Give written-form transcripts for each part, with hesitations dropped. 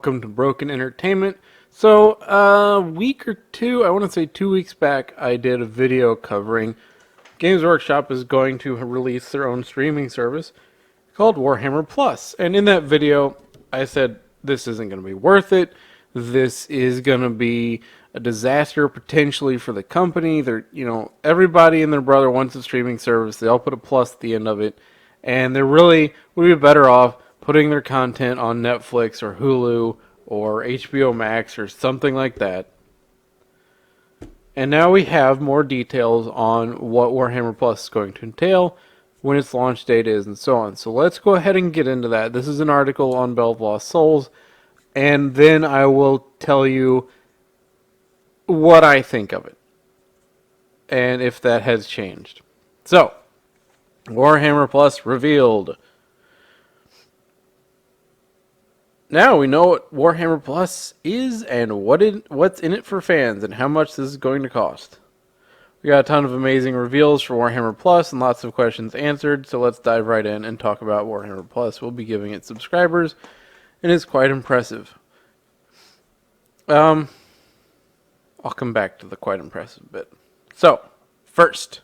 welcome to Broken Entertainment. So, a week or two, I want to say 2 weeks back, I did a video covering Games Workshop is going to release their own streaming service called Warhammer Plus. And in that video, I said, this isn't going to be worth it. This is going to be a disaster potentially for the company. Everybody and their brother wants a streaming service. They all put a plus at the end of it. And they really would be better off putting their content on Netflix or Hulu or HBO Max or something like that. And now we have more details on what Warhammer Plus is going to entail, when its launch date is, and so on. So let's go ahead and get into that. This is an article on Bell of Lost Souls, and then I will tell you what I think of it, and if that has changed. So, Warhammer Plus revealed. Now we know what Warhammer Plus is and what's in it for fans and how much this is going to cost. We got a ton of amazing reveals for Warhammer Plus and lots of questions answered, so let's dive right in and talk about Warhammer Plus. We'll be giving it subscribers, and it's quite impressive. I'll come back to the quite impressive bit. So, first,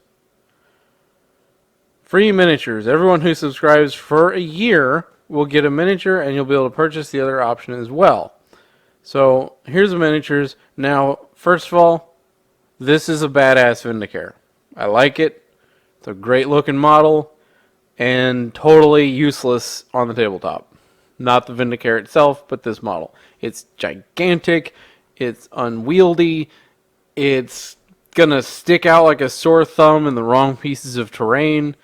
free miniatures. Everyone who subscribes for a year will get a miniature, and you'll be able to purchase the other option as well. So, here's the miniatures. Now, first of all, this is a badass Vindicare. I like it. It's a great looking model, and totally useless on the tabletop. Not the Vindicare itself, but this model. It's gigantic, it's unwieldy, it's gonna stick out like a sore thumb in the wrong pieces of terrain.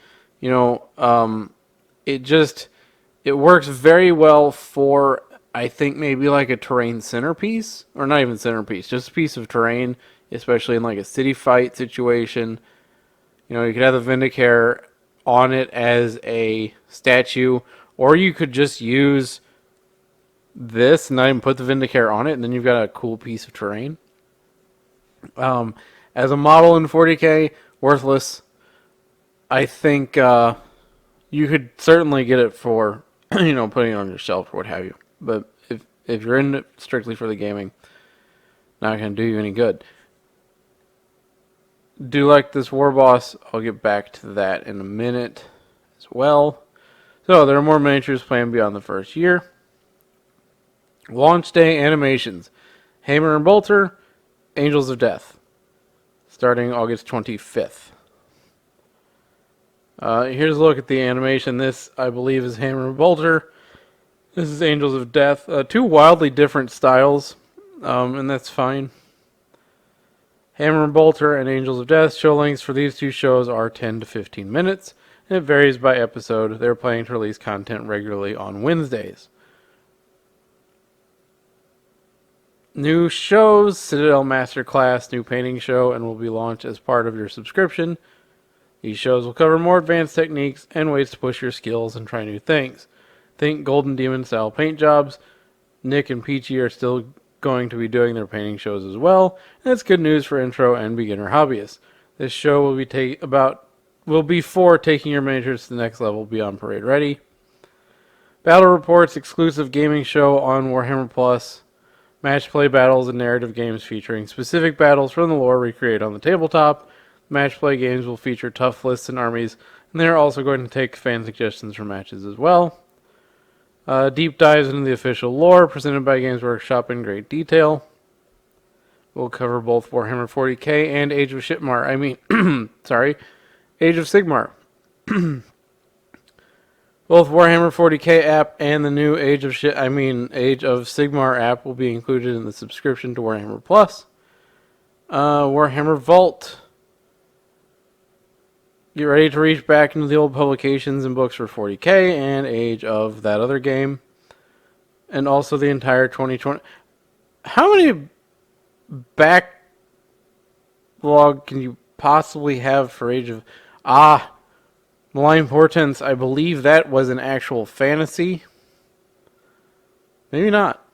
It works very well for, I think, maybe like a terrain centerpiece, or not even centerpiece, just a piece of terrain, especially in like a city fight situation. You could have the Vindicare on it as a statue, or you could just use this and not even put the Vindicare on it, and then you've got a cool piece of terrain. As a model in 40K, worthless. I think you could certainly get it for putting it on your shelf or what have you. But if you're in it strictly for the gaming, not going to do you any good. Do like this War Boss. I'll get back to that in a minute as well. So there are more miniatures planned beyond the first year. Launch day animations. Hammer and Bolter, Angels of Death. Starting August 25th. Here's a look at the animation. This, I believe, is Hammer and Bolter. This is Angels of Death. Two wildly different styles, and that's fine. Hammer and Bolter and Angels of Death show lengths for these two shows are 10 to 15 minutes, and it varies by episode. They're planning to release content regularly on Wednesdays. New shows, Citadel Masterclass, new painting show, and will be launched as part of your subscription. These shows will cover more advanced techniques and ways to push your skills and try new things. Think Golden Demon style paint jobs. Nick and Peachy are still going to be doing their painting shows as well, and that's good news for intro and beginner hobbyists. This show will be for taking your miniatures to the next level beyond parade ready. Battle Reports, exclusive gaming show on Warhammer Plus. Match play battles and narrative games featuring specific battles from the lore recreated on the tabletop. Match play games will feature tough lists and armies, and they're also going to take fan suggestions for matches as well. Deep dives into the official lore presented by Games Workshop in great detail. We'll cover both Warhammer 40K and Age of Sigmar. Age of Sigmar. Both Warhammer 40K app and the new Age of Sigmar app will be included in the subscription to Warhammer Plus. Warhammer Vault. Get ready to reach back into the old publications and books for 40K and Age of that other game. And also the entire 2020. How many backlog can you possibly have for Age of... Malign Portents, I believe that was an actual fantasy. Maybe not.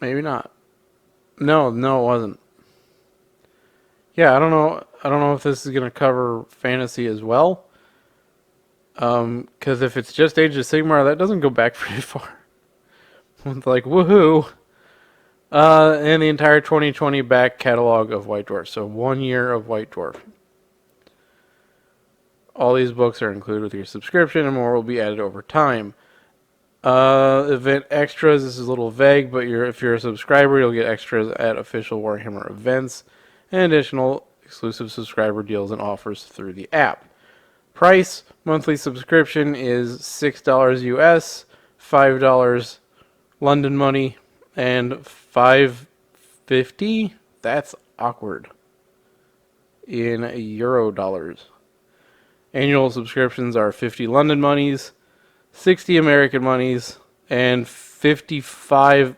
No, it wasn't. Yeah, I don't know if this is going to cover fantasy as well. Because if it's just Age of Sigmar, that doesn't go back very far. It's like, woohoo! And the entire 2020 back catalog of White Dwarf. So 1 year of White Dwarf. All these books are included with your subscription, and more will be added over time. Event extras, this is a little vague, but if you're a subscriber, you'll get extras at official Warhammer events, and additional exclusive subscriber deals and offers through the app. Price, monthly subscription is $6 US, $5 London money, and $5.50, that's awkward, in Euro dollars. Annual subscriptions are 50 London monies, 60 American monies, and 55.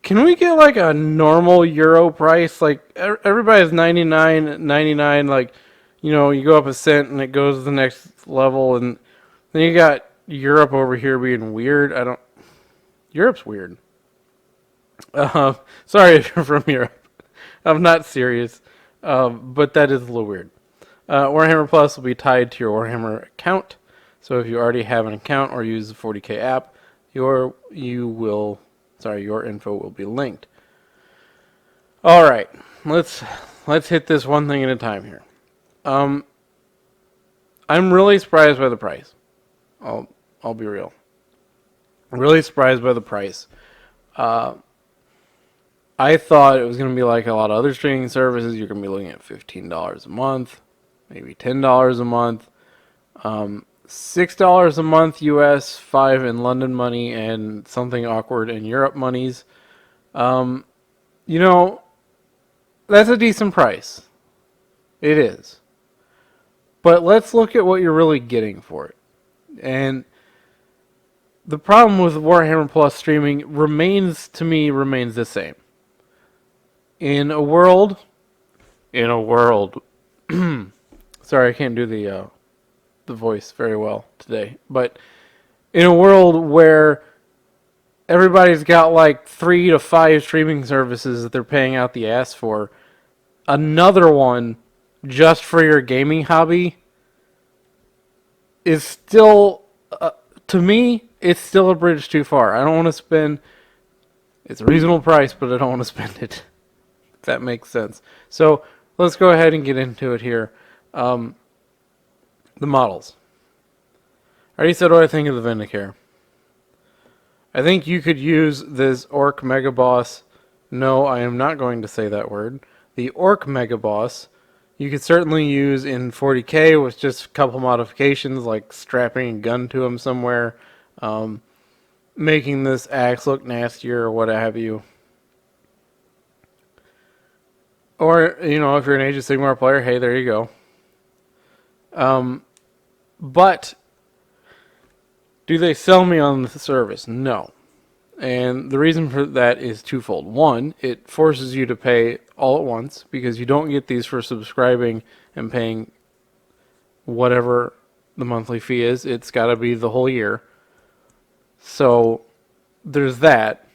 Can we get like a normal Euro price? Like everybody's 99.99. Like, you know, you go up a cent and it goes to the next level, and then you got Europe over here being weird. Europe's weird. Sorry if you're from Europe. I'm not serious, but that is a little weird. Warhammer Plus will be tied to your Warhammer account. So if you already have an account or use the 40K app, your info will be linked. All right, let's hit this one thing at a time here. I'm really surprised by the price. I'll be real. I'm really surprised by the price. I thought it was going to be like a lot of other streaming services. You're going to be looking at $15 a month, maybe $10 a month. $6 a month US, $5 in London money, and something awkward in Europe monies. You know, that's a decent price. It is. But let's look at what you're really getting for it. And the problem with Warhammer Plus streaming remains the same. In a world, sorry, I can't do the voice very well today, but in a world where everybody's got like 3 to 5 streaming services that they're paying out the ass for, another one just for your gaming hobby is still, to me, it's still a bridge too far. I don't want to spend, it's a reasonable price, but I don't want to spend it, if that makes sense. So let's go ahead and get into it here. The models. I already said what I think of the Vindicare. I think you could use this Orc Mega Boss. No, I am not going to say that word. The Orc Mega Boss, you could certainly use in 40K with just a couple modifications, like strapping a gun to him somewhere, making this axe look nastier or what have you. Or, you know, if you're an Age of Sigmar player, hey, there you go. But do they sell me on the service? No. And the reason for that is twofold. One, it forces you to pay all at once because you don't get these for subscribing and paying whatever the monthly fee is. It's got to be the whole year. So there's that.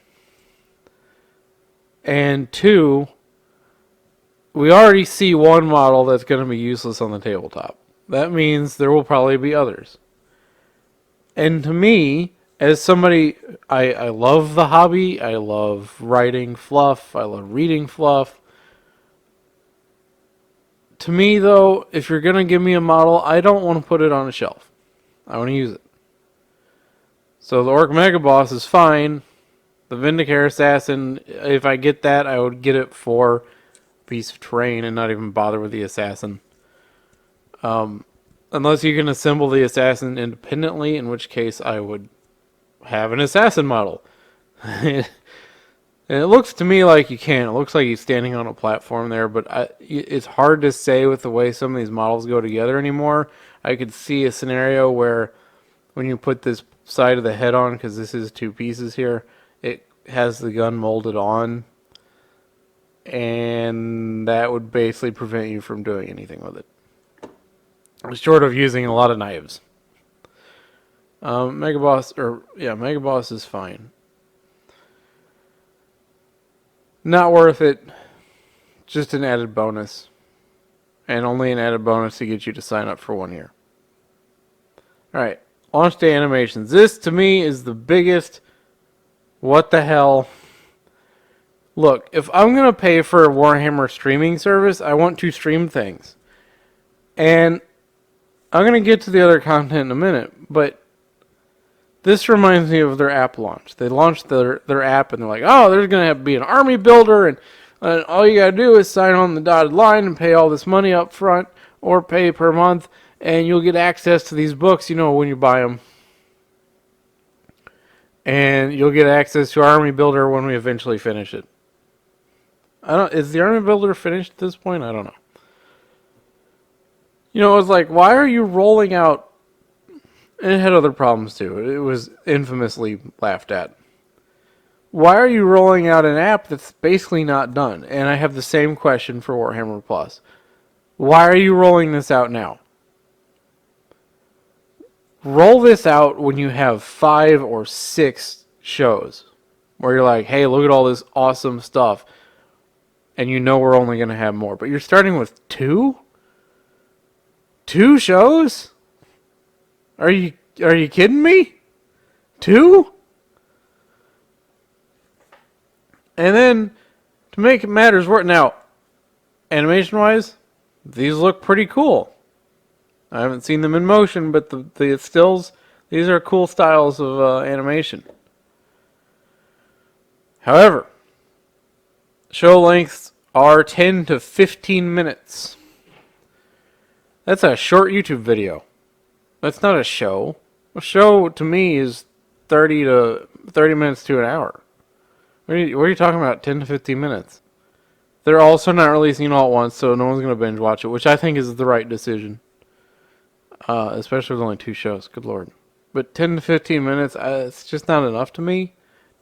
And two, we already see one model that's going to be useless on the tabletop. That means there will probably be others. And to me, as somebody, I love the hobby. I love writing fluff. I love reading fluff. To me, though, if you're going to give me a model, I don't want to put it on a shelf. I want to use it. So the Orc Mega Boss is fine. The Vindicare Assassin, if I get that, I would get it for Beast of Terrain and not even bother with the Assassin. Unless you can assemble the Assassin independently, in which case I would have an Assassin model. And it looks to me like you can. It looks like he's standing on a platform there, but it's hard to say with the way some of these models go together anymore. I could see a scenario where when you put this side of the head on, because this is 2 pieces here, it has the gun molded on, and that would basically prevent you from doing anything with it. Short of using a lot of knives. Mega Boss is fine. Not worth it. Just an added bonus. And only an added bonus to get you to sign up for 1 year. Alright, launch day animations. This, to me, is the biggest what the hell Look, if I'm going to pay for a Warhammer streaming service, I want to stream things. And I'm going to get to the other content in a minute, but this reminds me of their app launch. They launched their app, and they're like, oh, there's going to have to be an army builder, and all you got to do is sign on the dotted line and pay all this money up front, or pay per month, and you'll get access to these books, when you buy them. And you'll get access to Army Builder when we eventually finish it. Is the Army Builder finished at this point? I don't know. It was like, why are you rolling out... And it had other problems too. It was infamously laughed at. Why are you rolling out an app that's basically not done? And I have the same question for Warhammer Plus. Why are you rolling this out now? Roll this out when you have 5 or 6 shows where you're like, hey, look at all this awesome stuff, and we're only going to have more. But you're starting with 2? 2 shows? Are you kidding me? 2? And then, to make matters worse, now, animation-wise, these look pretty cool. I haven't seen them in motion, but the stills, these are cool styles of animation. However, show lengths are 10 to 15 minutes. That's a short YouTube video. That's not a show. A show, to me, is 30 minutes to an hour. What are you talking about, 10 to 15 minutes? They're also not releasing all at once, so no one's going to binge watch it, which I think is the right decision. Especially with only 2 shows. Good Lord. But 10 to 15 minutes, it's just not enough to me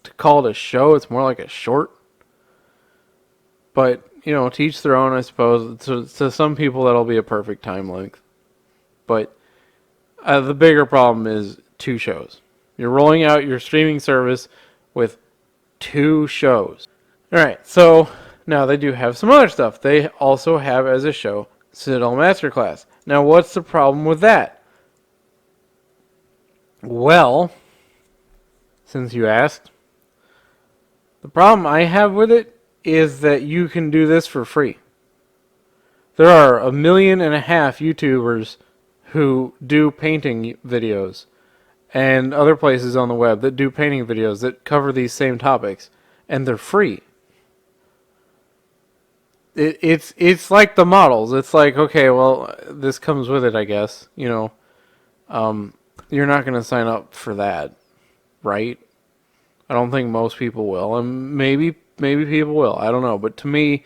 to call it a show. It's more like a short. But, to each their own, I suppose. To some people, that'll be a perfect time length. But the bigger problem is 2 shows. You're rolling out your streaming service with 2 shows. Alright, so now they do have some other stuff. They also have as a show Citadel Masterclass. Now, what's the problem with that? Well, since you asked, the problem I have with it is that you can do this for free. There are 1.5 million YouTubers who do painting videos and other places on the web that do painting videos that cover these same topics, and they're free. It's like the models. It's like, okay, well, this comes with it, I guess. You're not going to sign up for that, right? I don't think most people will, and maybe people will. I don't know, but to me,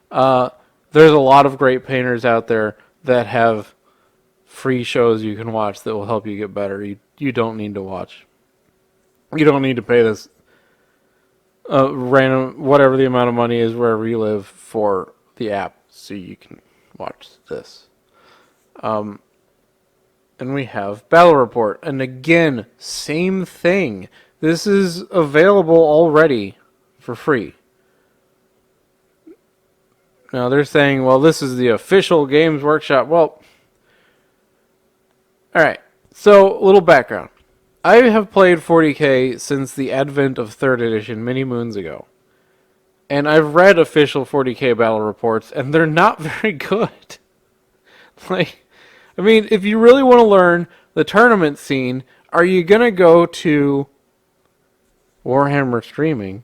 there's a lot of great painters out there that have free shows you can watch that will help you get better. You don't need to watch. You don't need to pay this random, whatever the amount of money is wherever you live, for the app so you can watch this. And we have Battle Report. And again, same thing. This is available already for free. Now they're saying, well, this is the official Games Workshop. Well, alright. So, a little background. I have played 40K since the advent of 3rd edition many moons ago. And I've read official 40K battle reports, and they're not very good. If you really want to learn the tournament scene, are you going to go to Warhammer Streaming?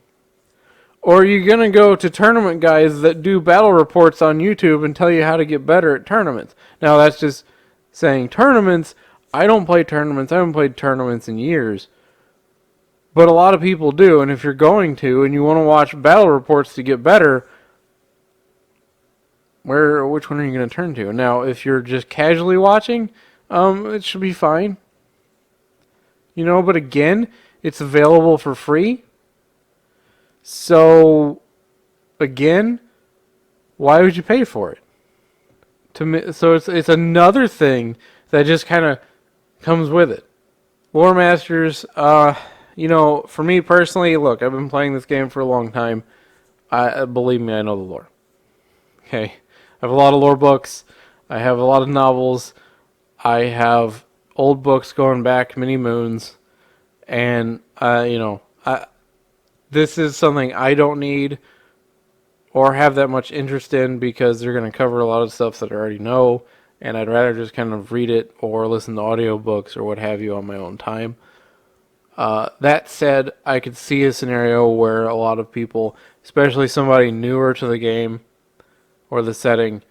Or are you going to go to tournament guys that do battle reports on YouTube and tell you how to get better at tournaments? Now, that's just saying tournaments. I don't play tournaments. I haven't played tournaments in years. But a lot of people do, and if you're going to, and you want to watch battle reports to get better, which one are you going to turn to? Now, if you're just casually watching, it should be fine. But again, it's available for free. So, again, why would you pay for it? So it's another thing that just kind of comes with it. Lore Masters, for me personally, look, I've been playing this game for a long time. Believe me, I know the lore. Okay, I have a lot of lore books. I have a lot of novels. I have old books going back many moons, and this is something I don't need or have that much interest in, because they're going to cover a lot of stuff that I already know, and I'd rather just kind of read it or listen to audiobooks or what have you on my own time. That said, I could see a scenario where a lot of people, especially somebody newer to the game or the setting,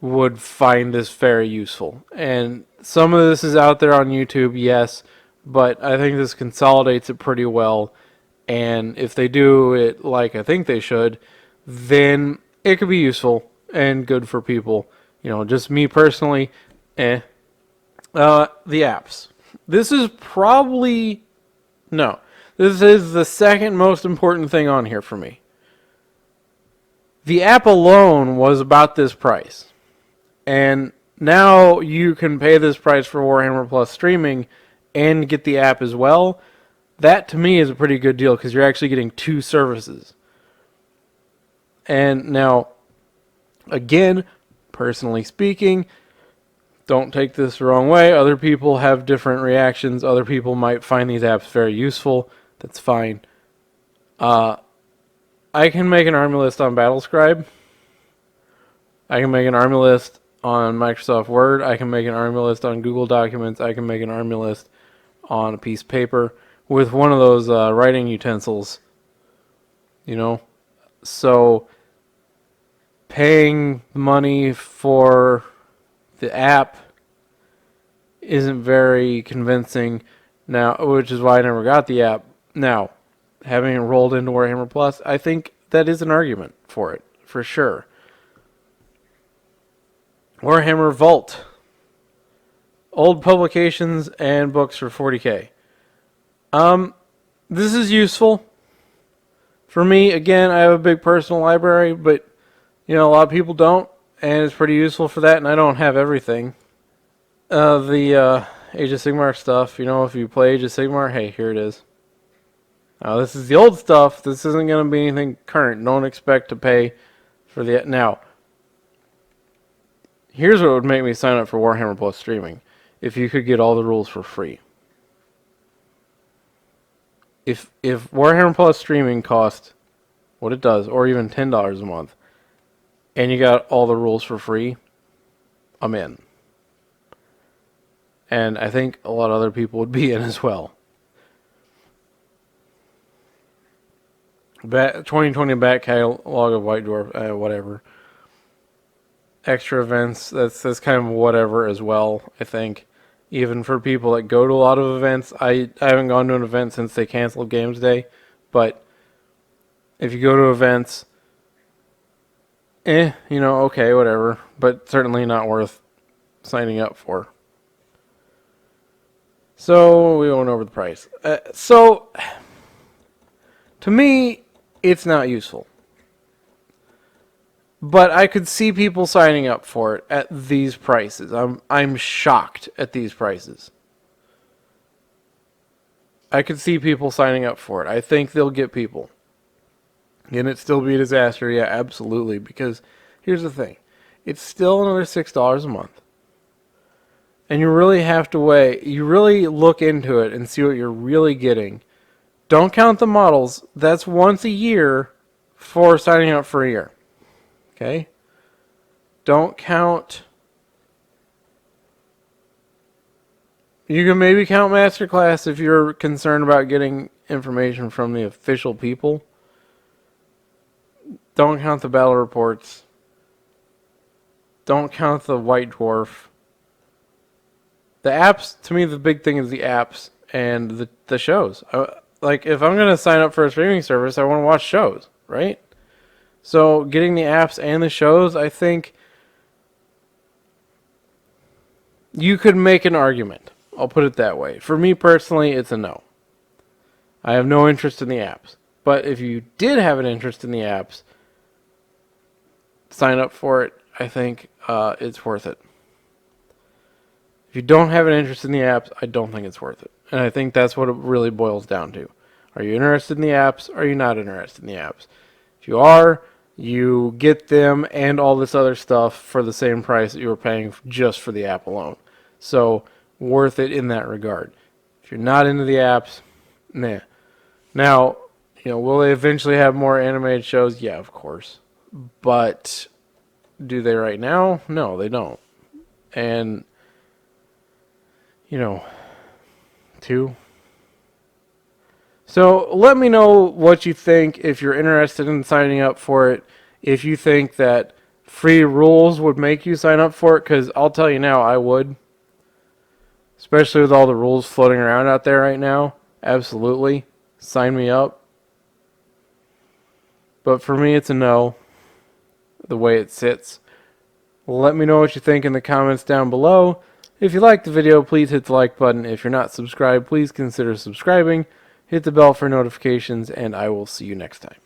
would find this very useful. And some of this is out there on YouTube, yes, but I think this consolidates it pretty well. And if they do it like I think they should, then it could be useful and good for people. Just me personally, The apps. This is probably... No. This is the second most important thing on here for me. The app alone was about this price. And now you can pay this price for Warhammer Plus streaming and get the app as well. That to me is a pretty good deal because you're actually getting two services. And now, again, personally speaking, don't take this the wrong way. Other people have different reactions. Other people might find these apps very useful. That's fine. I can make an army list on BattleScribe. I can make an army list on Microsoft Word. I can make an army list on Google Documents. I can make an army list on a piece of paper with one of those writing utensils. So paying money for the app isn't very convincing now, which is why I never got the app. Now, having it rolled into Warhammer Plus, I think that is an argument for it, for sure. Warhammer Vault. Old publications and books for $40K. This is useful. For me, again, I have a big personal library, but a lot of people don't, and it's pretty useful for that, and I don't have everything. The Age of Sigmar stuff, if you play Age of Sigmar, hey, here it is. Now, this is the old stuff. This isn't going to be anything current. Don't expect to pay for the... Now, here's what would make me sign up for Warhammer Plus streaming. If you could get all the rules for free. If Warhammer Plus streaming cost what it does, or even $10 a month, and you got all the rules for free, I'm in. And I think a lot of other people would be in as well. 2020 back catalog of White Dwarf, whatever. Extra events, that's kind of whatever as well, I think. Even for people that go to a lot of events. I haven't gone to an event since they canceled Games Day. But if you go to events, okay, whatever. But certainly not worth signing up for. So, we went over the price. So, to me, it's not useful. But I could see people signing up for it at these prices. I'm shocked at these prices. I could see people signing up for it. I think they'll get people. Can it still be a disaster? Yeah, absolutely. Because here's the thing. It's still another $6 a month. And you really have to weigh. You really look into it and see what you're really getting. Don't count the models. That's once a year for signing up for a year. Okay? Don't count... You can maybe count Masterclass if you're concerned about getting information from the official people. Don't count the battle reports. Don't count the White Dwarf. The apps, to me, the big thing is the apps and the shows. Like, if I'm going to sign up for a streaming service, I want to watch shows, right? So, getting the apps and the shows, I think you could make an argument. I'll put it that way. For me personally, it's a no. I have no interest in the apps. But if you did have an interest in the apps, sign up for it. I think it's worth it. If you don't have an interest in the apps, I don't think it's worth it. And I think that's what it really boils down to. Are you interested in the apps? Are you not interested in the apps? If you are, you get them and all this other stuff for the same price that you were paying just for the app alone. So, worth it in that regard. If you're not into the apps, nah. Now, will they eventually have more animated shows? Yeah, of course. But do they right now? No, they don't. And, you know, 2. So let me know what you think if you're interested in signing up for it. If you think that free rules would make you sign up for it, because I'll tell you now, I would. Especially with all the rules floating around out there right now. Absolutely. Sign me up. But for me, it's a no. The way it sits. Let me know what you think in the comments down below. If you liked the video, please hit the like button. If you're not subscribed, please consider subscribing. Hit the bell for notifications, and I will see you next time.